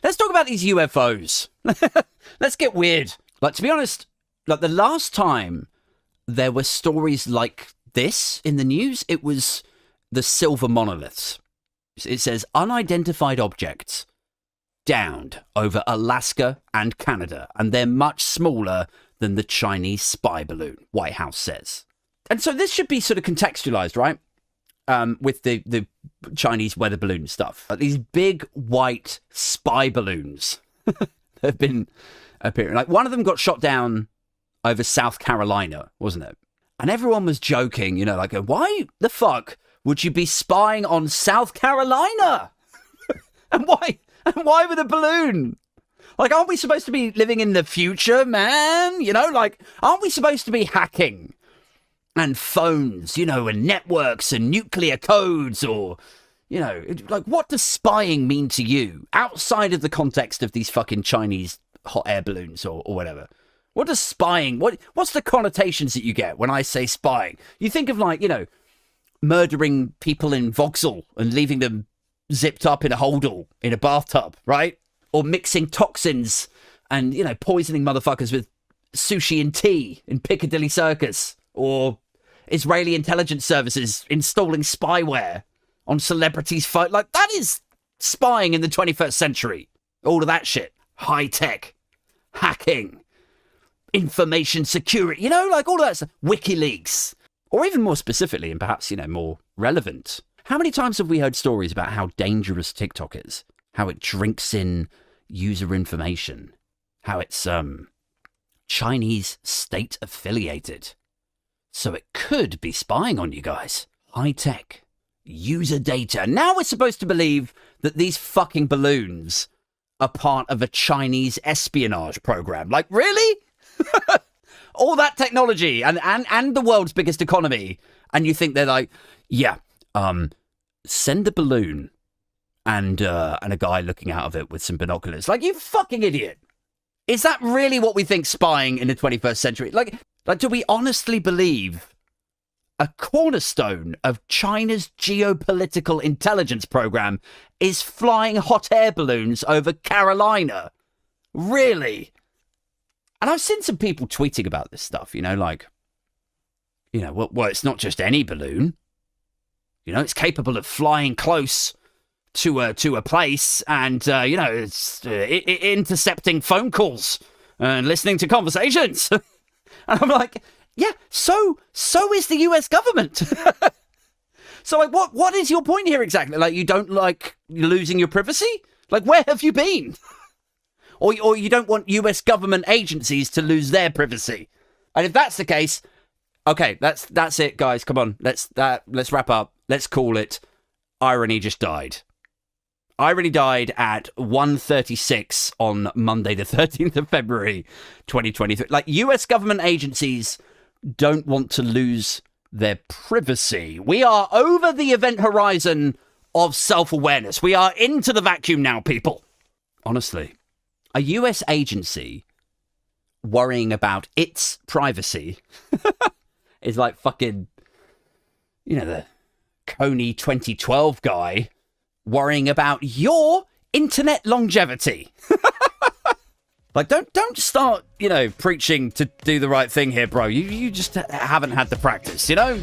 let's talk about these UFOs. Let's get weird. Like, to be honest, like the last time there were stories like this in the news, it was the silver monoliths. It says unidentified objects downed over Alaska and Canada, and they're much smaller than the Chinese spy balloon, White House says. And so this should be sort of contextualized, right? With the Chinese weather balloon stuff. These big white spy balloons have been appearing. Like, one of them got shot down over South Carolina, wasn't it? And everyone was joking, you know, like, why the fuck would you be spying on South Carolina? And why with a balloon? Like, aren't we supposed to be living in the future, man? You know, like, aren't we supposed to be hacking? And phones, you know, and networks and nuclear codes, or, you know, like, what does spying mean to you outside of the context of these fucking Chinese hot air balloons or whatever? What does spying, what's the connotations that you get when I say spying? You think of, like, you know, murdering people in Vauxhall and leaving them zipped up in a holdall in a bathtub, right? Or mixing toxins and, you know, poisoning motherfuckers with sushi and tea in Piccadilly Circus, or Israeli intelligence services installing spyware on celebrities' phone. Like, that is spying in the 21st century. All of that shit. High tech. Hacking. Information security. You know, like all of that stuff. WikiLeaks. Or even more specifically, and perhaps, you know, more relevant, how many times have we heard stories about how dangerous TikTok is? How it drinks in user information. How it's Chinese state affiliated. So it could be spying on you guys. High tech. User data. Now we're supposed to believe that these fucking balloons are part of a Chinese espionage program. Like, really? All that technology and the world's biggest economy. And you think they're like, yeah, send a balloon and a guy looking out of it with some binoculars. Like, you fucking idiot. Is that really what we think spying in the 21st century? Like, do we honestly believe a cornerstone of China's geopolitical intelligence program is flying hot air balloons over Carolina? Really? And I've seen some people tweeting about this stuff, you know, like, you know, well, it's not just any balloon. You know, it's capable of flying close to a place and, you know, it's intercepting phone calls and listening to conversations. And I'm like, yeah, so is the US government. So, like, what is your point here exactly? Like, you don't like losing your privacy? Like, where have you been? Or you don't want US government agencies to lose their privacy? And if that's the case, okay, that's it, guys. Come on, let's wrap up. Let's call it. Irony just died. Irony died at 1:36 on Monday, the 13th of February, 2023. Like, US government agencies don't want to lose their privacy. We are over the event horizon of self-awareness. We are into the vacuum now, people. Honestly, a US agency worrying about its privacy is like fucking, you know, the Coney 2012 guy worrying about your internet longevity. Like, don't start, you know, preaching to do the right thing here, bro. You just haven't had the practice, you know?